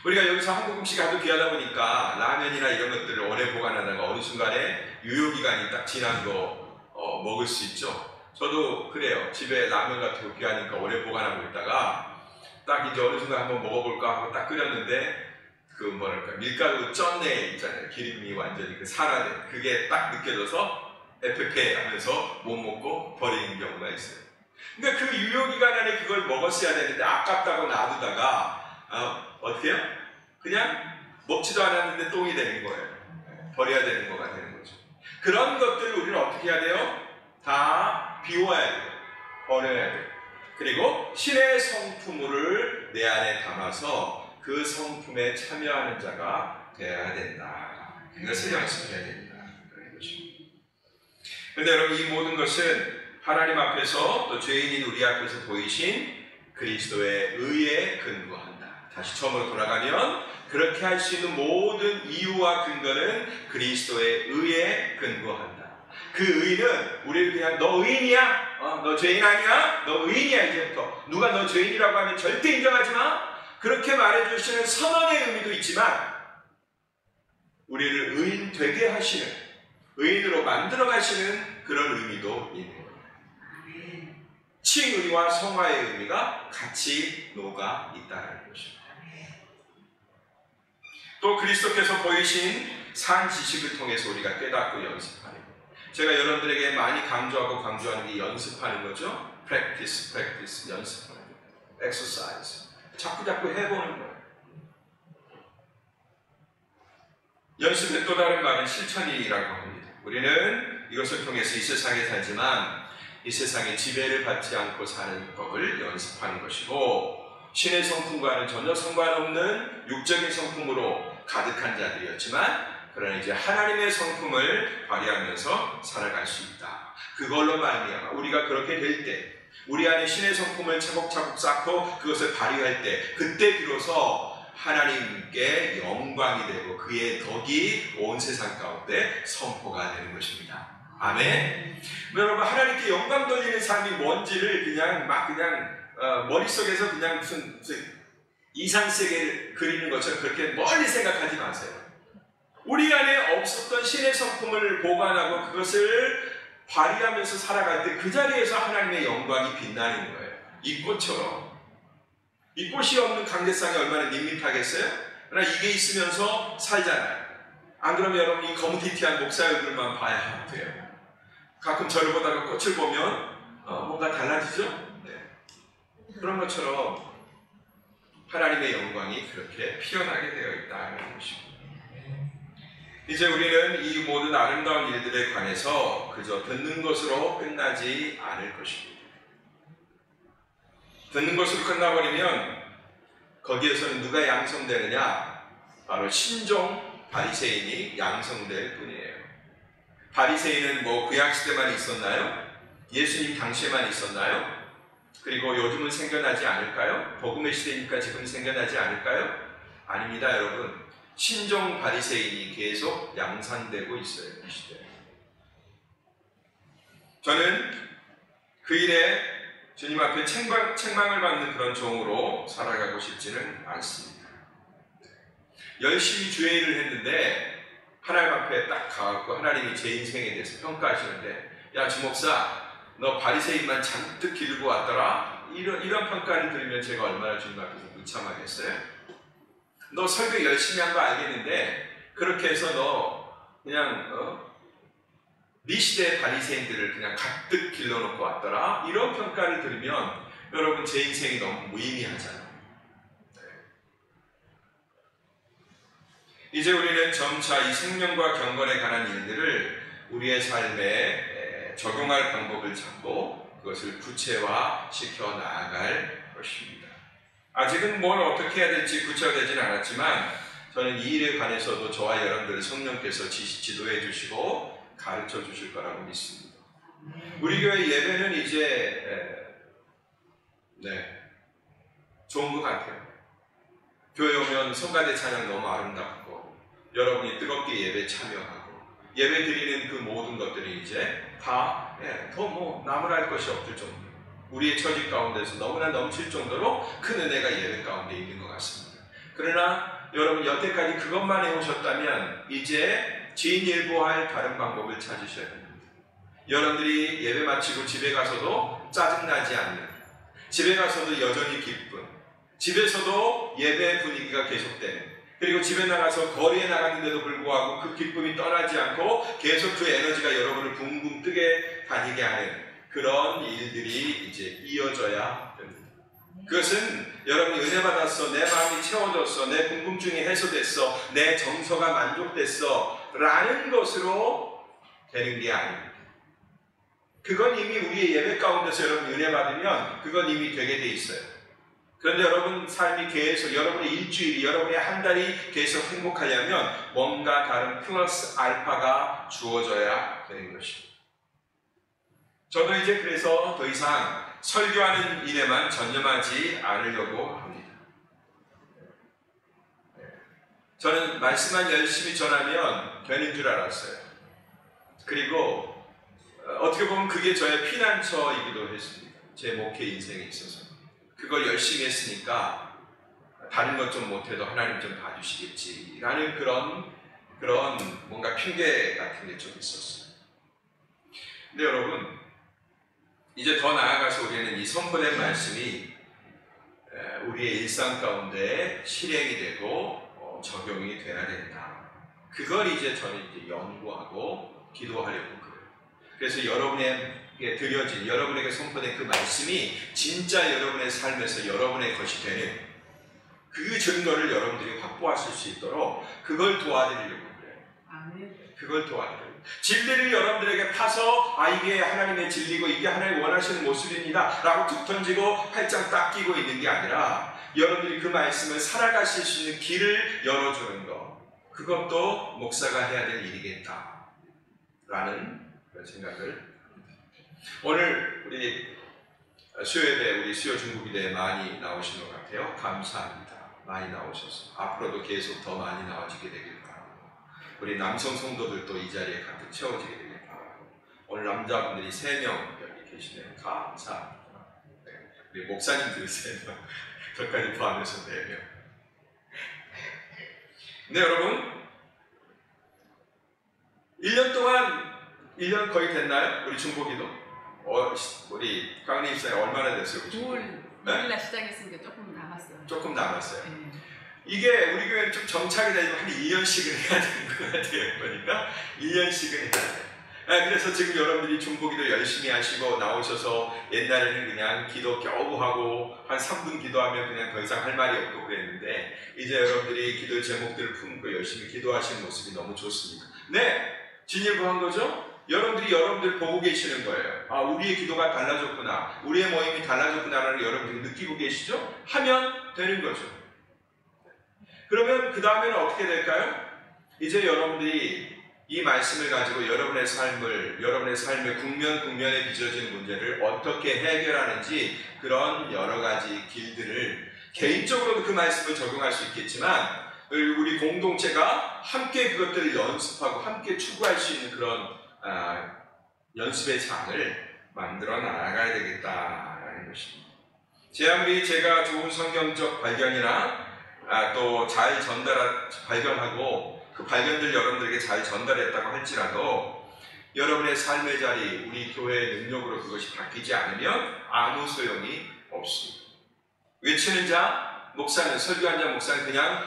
우리가 여기서 한국 음식이 아주 귀하다 보니까 라면이나 이런 것들을 오래 보관하다가 어느 순간에 유효기간이 딱 지난 거 먹을 수 있죠. 저도 그래요. 집에 라면 같은 거 귀하니까 오래 보관하고 있다가 딱 이제 어느 순간 한번 먹어볼까 하고 딱 끓였는데 그 뭐랄까 밀가루 쩐내 있잖아요. 기름이 완전히 그 산화된 그게 딱 느껴져서 에페페 하면서 못 먹고 버리는 경우가 있어요. 그러니까 그 유효기간 안에 그걸 먹었어야 되는데 아깝다고 놔두다가 어떻게 해요? 그냥 먹지도 않았는데 똥이 되는 거예요. 버려야 되는 거가 되는 거죠. 그런 것들을 우리는 어떻게 해야 돼요? 다 비워야 돼요. 버려야 돼요. 그리고 신의 성품을 내 안에 담아서 그 성품에 참여하는 자가 되어야 된다. 이것을 연습해야 됩니다. 그런 것입니다. 그런데 여러분, 이 모든 것은 하나님 앞에서 또 죄인인 우리 앞에서 보이신 그리스도의 의에 근거한다. 다시 처음으로 돌아가면 그렇게 할 수 있는 모든 이유와 근거는 그리스도의 의에 근거한다. 그 의는 우리를 그냥 너 의인이야? 너 죄인 아니야? 너 의인이야 이제부터. 누가 너 죄인이라고 하면 절대 인정하지 마. 그렇게 말해주시는 선언의 의미도 있지만 우리를 의인 되게 하시는, 의인으로 만들어 가시는 그런 의미도 있는 거예요. 칭의와 성화의 의미가 같이 녹아 있다는 것입니다. 또 그리스도께서 보이신 산 지식을 통해서 우리가 깨닫고 연습하는 거예요. 제가 여러분들에게 많이 강조하는 게 연습하는 거죠. practice, 연습하는 거예요. exercise. 자꾸 해보는 거예요. 연습의 또 다른 말은 실천이라고 합니다. 우리는 이것을 통해서 이 세상에 살지만 이 세상의 지배를 받지 않고 사는 법을 연습하는 것이고, 신의 성품과는 전혀 상관없는 육적인 성품으로 가득한 자들이었지만 그러나 이제 하나님의 성품을 발휘하면서 살아갈 수 있다. 그걸로 말미암아 우리가 그렇게 될 때, 우리 안에 신의 성품을 차곡차곡 쌓고 그것을 발휘할 때, 그때 비로소 하나님께 영광이 되고 그의 덕이 온 세상 가운데 선포가 되는 것입니다. 아멘. 여러분, 하나님께 영광 돌리는 삶이 뭔지를 그냥 머릿속에서 그냥 무슨 이상세계를 그리는 것처럼 그렇게 멀리 생각하지 마세요. 우리 안에 없었던 신의 성품을 보관하고 그것을 발휘하면서 살아갈 때 그 자리에서 하나님의 영광이 빛나는 거예요. 이 꽃처럼. 이 꽃이 없는 강대상이 얼마나 밋밋하겠어요? 그러나 이게 있으면서 살잖아요. 안 그러면 여러분 이 거무튀튀한 목사 얼굴만 봐야 돼요. 가끔 저를 보다가 꽃을 보면 뭔가 달라지죠? 네. 그런 것처럼 하나님의 영광이 그렇게 피어나게 되어 있다는 것입니다. 이제 우리는 이 모든 아름다운 일들에 관해서 그저 듣는 것으로 끝나지 않을 것입니다. 듣는 것으로 끝나버리면 거기에서는 누가 양성되느냐? 바로 신종 바리새인이 양성될 뿐이에요. 바리새인은 뭐 구약시대만 있었나요? 예수님 당시에만 있었나요? 그리고 요즘은 생겨나지 않을까요? 복음의 시대니까 지금 생겨나지 않을까요? 아닙니다, 여러분. 신종 바리새인이 계속 양산되고 있어요, 이 시대에. 저는 그 일에 주님 앞에 책망을 받는 그런 종으로 살아가고 싶지는 않습니다. 열심히 주의 일을 했는데 하나님 앞에 딱 가갖고 하나님이 제 인생에 대해서 평가하시는데, 야, 주목사, 너 바리새인만 잔뜩 기르고 왔더라? 이런 평가를 들으면 제가 얼마나 주님 앞에서 무참하겠어요? 너 설교 열심히 한 거 알겠는데 그렇게 해서 너 그냥 네 시대의 바리새인들을 그냥 가득 길러놓고 왔더라? 이런 평가를 들으면 여러분 제 인생이 너무 무의미하잖아요. 이제 우리는 점차 이 생명과 경건에 관한 일들을 우리의 삶에 적용할 방법을 찾고 그것을 구체화시켜 나아갈 것입니다. 아직은 뭘 어떻게 해야 될지 구체화되지는 않았지만 저는 이 일에 관해서도 저와 여러분들을 성령께서 지도해 주시고 가르쳐 주실 거라고 믿습니다. 우리 교회 예배는 이제 좋은 것 같아요. 교회 오면 성가대 찬양 너무 아름답고 여러분이 뜨겁게 예배 참여하고 예배 드리는 그 모든 것들이 이제 다 더 나무랄 것이 없을 정도 우리의 처지 가운데서 너무나 넘칠 정도로 큰 은혜가 예배 가운데 있는 것 같습니다. 그러나 여러분 여태까지 그것만 해오셨다면 이제 진일보할 다른 방법을 찾으셔야 됩니다. 여러분들이 예배 마치고 집에 가서도 짜증나지 않는, 집에 가서도 여전히 기쁜, 집에서도 예배 분위기가 계속되는, 그리고 집에 나가서 거리에 나갔는데도 불구하고 그 기쁨이 떠나지 않고 계속 그 에너지가 여러분을 붕붕 뜨게 다니게 하는 그런 일들이 이제 이어져야 됩니다. 그것은 여러분이 은혜 받았어, 내 마음이 채워졌어, 내 궁금증이 해소됐어, 내 정서가 만족됐어 라는 것으로 되는 게 아닙니다. 그건 이미 우리의 예배 가운데서 여러분 은혜 받으면 그건 이미 되게 돼 있어요. 그런데 여러분 삶이 계속, 여러분의 일주일이, 여러분의 한 달이 계속 행복하려면 뭔가 다른 플러스 알파가 주어져야 되는 것입니다. 저도 이제 그래서 더 이상 설교하는 일에만 전념하지 않으려고 합니다. 저는 말씀만 열심히 전하면 되는 줄 알았어요. 그리고 어떻게 보면 그게 저의 피난처이기도 했습니다. 제 목회 인생에 있어서. 그걸 열심히 했으니까 다른 것 좀 못해도 하나님 좀 봐주시겠지라는 그런 뭔가 핑계 같은 게 좀 있었어요. 근데 여러분, 이제 더 나아가서 우리는 이 선포된 말씀이 우리의 일상 가운데 실행이 되고 적용이 돼야 된다. 그걸 이제 저는 이제 연구하고 기도하려고 그래요. 그래서 여러분에게 드려진, 여러분에게 선포된 그 말씀이 진짜 여러분의 삶에서 여러분의 것이 되는 그 증거를 여러분들이 확보하실 수 있도록 그걸 도와드리려고 그래요. 그걸 도와드려요. 진리를 여러분들에게 파서 이게 하나님의 진리고 이게 하나님 원하시는 모습입니다 라고 툭 던지고 팔짱 딱 끼고 있는 게 아니라 여러분들이 그 말씀을 살아가실 수 있는 길을 열어주는 것, 그것도 목사가 해야 될 일이겠다 라는 그런 생각을 합니다. 오늘 우리 수요예배, 우리 수요 중국이대에 많이 나오신 것 같아요. 감사합니다. 많이 나오셔서 앞으로도 계속 더 많이 나와지게 되길 바라고, 우리 남성 성도들도 이 자리에 가득 채워지게 되길 바라고, 오늘 남자분들이 3명 여기 계시네요. 감사합니다. 네. 우리 목사님들이 3명, 저까지 포함해서 4명. 네, 여러분, 1년 동안 1년 거의 됐나요? 우리 중보기도? 우리 강림 입사에 얼마나 됐어요? 9월날 시작했으니까 조금 남았어요. 조금 남았어요. 이게 우리 교회는 좀 정착이 되면 한 1년씩은 해야 되는 것 같아요. 그러니까 1년씩은 해야 돼요. 그래서 지금 여러분들이 중보기도 열심히 하시고 나오셔서 옛날에는 그냥 기도 겨우 하고 한 3분 기도하면 그냥 더 이상 할 말이 없고 그랬는데 이제 여러분들이 기도 제목들을 품고 열심히 기도하시는 모습이 너무 좋습니다. 네! 진일보한 거죠? 여러분들 보고 계시는 거예요. 우리의 기도가 달라졌구나, 우리의 모임이 달라졌구나라는 여러분들이 느끼고 계시죠? 하면 되는 거죠. 그러면 그 다음에는 어떻게 될까요? 이제 여러분들이 이 말씀을 가지고 여러분의 삶의 국면에 빚어진 문제를 어떻게 해결하는지 그런 여러 가지 길들을 개인적으로도 그 말씀을 적용할 수 있겠지만 우리 공동체가 함께 그것들을 연습하고 함께 추구할 수 있는 그런 연습의 장을 만들어 나가야 되겠다라는 것입니다. 아무리 제가 좋은 성경적 발견이나 또 잘 발견하고 그 발견들 여러분들에게 잘 전달했다고 할지라도 여러분의 삶의 자리, 우리 교회의 능력으로 그것이 바뀌지 않으면 아무 소용이 없습니다. 외치는 자, 목사는, 설교한 자, 목사는 그냥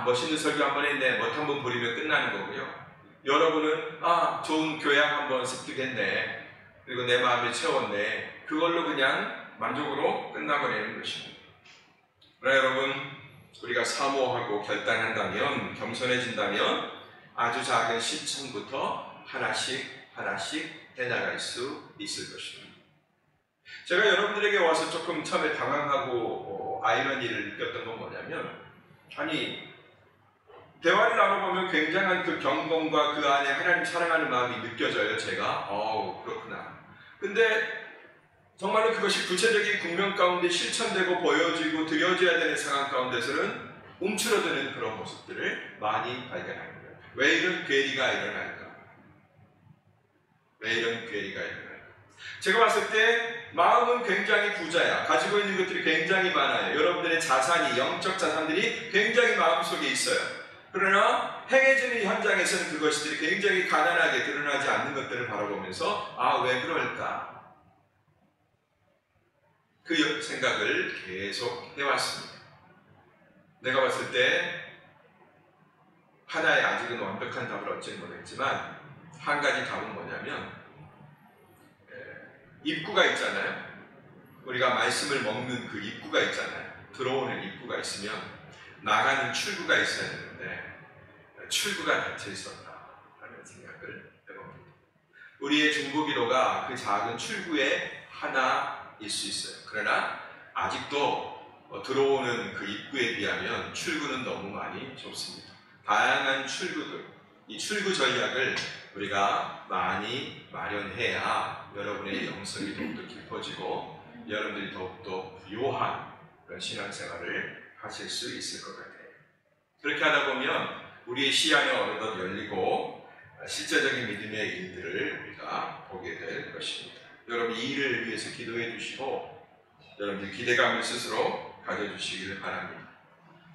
멋있는 설교 한번 했네, 멋 한번 부리면 끝나는 거고요. 여러분은 좋은 교양 한번 습득했네, 그리고 내 마음에 채웠네, 그걸로 그냥 만족으로 끝나버리는 것입니다. 그러나 여러분, 우리가 사모하고 결단한다면, 겸손해진다면 아주 작은 실천부터 하나씩 해나갈 수 있을 것입니다. 제가 여러분들에게 와서 조금 처음에 당황하고 아이러니를 느꼈던 건 뭐냐면, 대화를 나눠보면 굉장한 그 경건과 그 안에 하나님 사랑하는 마음이 느껴져요. 제가 그렇구나. 근데 정말로 그것이 구체적인 국면 가운데 실천되고 보여지고 드려져야 되는 상황 가운데서는 움츠러드는 그런 모습들을 많이 발견합니다. 왜 이런 괴리가 일어날까? 제가 봤을 때 마음은 굉장히 부자야. 가지고 있는 것들이 굉장히 많아요. 여러분들의 자산이, 영적 자산들이 굉장히 마음속에 있어요. 그러나 행해지는 현장에서는 그것들이 굉장히 가난하게 드러나지 않는 것들을 바라보면서 왜 그럴까? 그 생각을 계속 해왔습니다. 내가 봤을 때 하나의 아직은 완벽한 답을 얻지는 못했지만 한 가지 답은 뭐냐면, 입구가 있잖아요. 우리가 말씀을 먹는 그 입구가 있잖아요. 들어오는 입구가 있으면 나가는 출구가 있어야 되는데 출구가 닫혀 있었다라는 생각을 해봅니다. 우리의 중보기도가 그 작은 출구에 하나일 수 있어요. 그러나 아직도 들어오는 그 입구에 비하면 출구는 너무 많이 좁습니다. 다양한 출구들, 이 출구 전략을 우리가 많이 마련해야 여러분의 영성이 더욱더 깊어지고 여러분들이 더욱더 부요한 그런 신앙생활을 하실 수 있을 것 같아요. 그렇게 하다 보면 우리의 시야는 어느덧 열리고 실제적인 믿음의 일들을 우리가 보게 될 것입니다. 여러분, 이 일을 위해서 기도해 주시고 여러분들 기대감을 스스로 가져주시기를 바랍니다.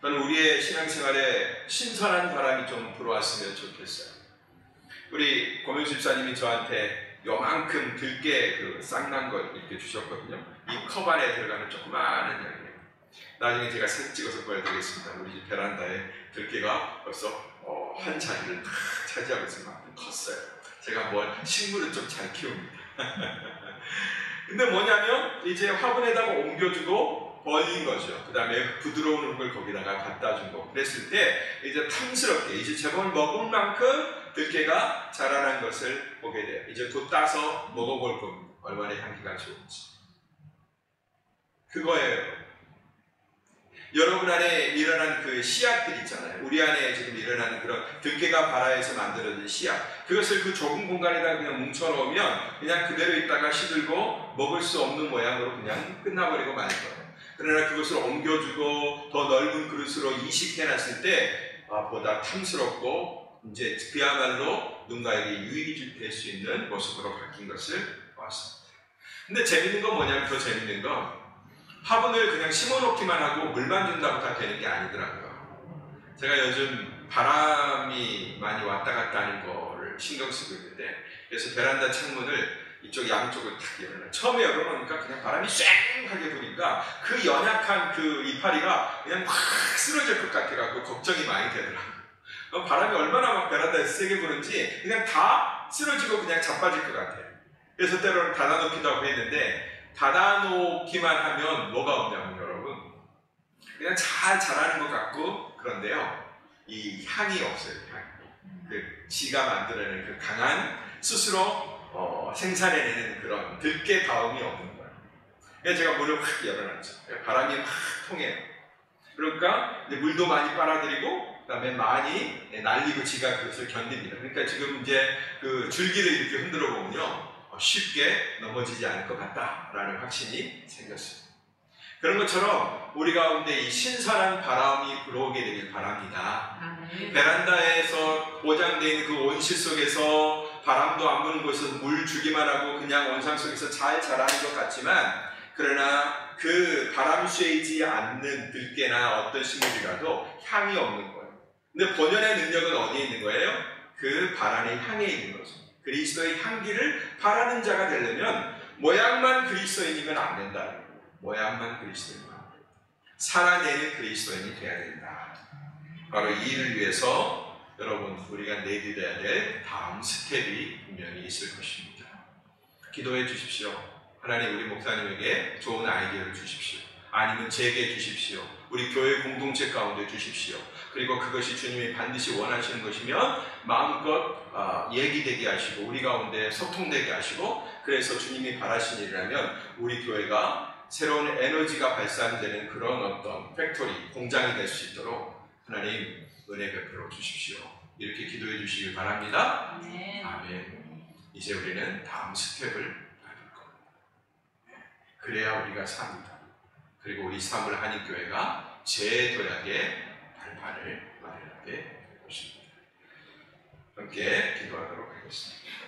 저는 우리의 신앙생활에 신선한 바람이 좀 불어왔으면 좋겠어요. 우리 고명수 집사님이 저한테 요만큼 들깨 그 쌍난 거 이렇게 주셨거든요. 이 컵 안에 들어가는 조그마한 양이에요. 나중에 제가 사진 찍어서 보여드리겠습니다. 우리 집 베란다에 들깨가 벌써 한 자리를 다 차지하고 있어서 만큼 컸어요. 제가 식물은 좀 잘 키웁니다. 근데 뭐냐면 이제 화분에다가 옮겨주고 벌린 거죠. 그 다음에 부드러운 흙을 거기다가 갖다 준 거. 그랬을 때 이제 탐스럽게 이제 제법 먹은 만큼 들깨가 자라난 것을 보게 돼요. 이제 곧 따서 먹어볼 겁니다. 얼마나 향기가 좋은지. 그거예요. 여러분 안에 일어난 그 씨앗들 있잖아요. 우리 안에 지금 일어나는 그런 들깨가 발아에서 만들어진 씨앗. 그것을 그 좁은 공간에다 그냥 뭉쳐놓으면 그냥 그대로 있다가 시들고 먹을 수 없는 모양으로 그냥 끝나버리고 말 거예요. 그러나 그것을 옮겨주고 더 넓은 그릇으로 이식해놨을 때 보다 탐스럽고 이제 그야말로 누군가에게 유익이 될 수 있는 모습으로 바뀐 것을 보았습니다. 근데 재밌는 건 뭐냐면, 더 재밌는 건 화분을 그냥 심어놓기만 하고 물만 준다고 다 되는 게 아니더라고요. 제가 요즘 바람이 많이 왔다 갔다 하는 거를 신경 쓰고 있는데, 그래서 베란다 창문을 이쪽 양쪽을 탁 열어놔요. 처음에 열어놓으니까 그냥 바람이 쌩하게 부니까 그 연약한 그 이파리가 그냥 확 쓰러질 것 같아가지고 걱정이 많이 되더라고요. 바람이 얼마나 막 베란다에서 세게 부는지 그냥 다 쓰러지고 그냥 자빠질 것 같아요. 그래서 때로는 닫아놓기도 하고 했는데, 닫아놓기만 하면 뭐가 없냐면 여러분, 그냥 잘 자라는 것 같고, 그런데요 이 향이 없어요. 그 지가 만들어내는 그 강한 스스로 생산해내는 그런 들깨다움이 없는 거예요. 그래서 제가 문을 확 열어놨죠. 바람이 확 통해요. 그러니까 이제 물도 많이 빨아들이고, 그 다음에 많이 날리고 지가 그것을 견딥니다. 그러니까 지금 이제 그 줄기를 이렇게 흔들어 보면요, 쉽게 넘어지지 않을 것 같다라는 확신이 생겼습니다. 그런 것처럼 우리 가운데 이 신선한 바람이 불어오게 되길 바랍니다. 베란다에서 보장되어 있는 그 온실 속에서 바람도 안 부는 곳에서 물 주기만 하고 그냥 원상 속에서 잘 자라는 것 같지만, 그러나 그 바람 쐬이지 않는 들깨나 어떤 식물이라도 향이 없는 거예요. 근데 본연의 능력은 어디에 있는 거예요? 그 바람의 향에 있는 거죠. 그리스도의 향기를 바라는 자가 되려면 모양만 그리스도인이면 안 된다. 모양만 그리스도인이면 안 된다. 살아내는 그리스도인이 돼야 된다. 바로 이 일을 위해서 여러분 우리가 내딛어야 될 다음 스텝이 분명히 있을 것입니다. 기도해 주십시오. 하나님 우리 목사님에게 좋은 아이디어를 주십시오. 아니면 제게 주십시오. 우리 교회 공동체 가운데 주십시오. 그리고 그것이 주님이 반드시 원하시는 것이면 마음껏 얘기되게 하시고 우리 가운데 소통되게 하시고 그래서 주님이 바라시는 일이라면 우리 교회가 새로운 에너지가 발산되는 그런 어떤 팩토리, 공장이 될 수 있도록 하나님 은혜 베풀어 주십시오. 이렇게 기도해 주시길 바랍니다. 아멘. 이제 우리는 다음 스텝을 밟을 겁니다. 그래야 우리가 삽니다. 그리고 우리 사물 한인교회가 제도약의 발판을 마련하게 될 것입니다. 함께 기도하도록 하겠습니다.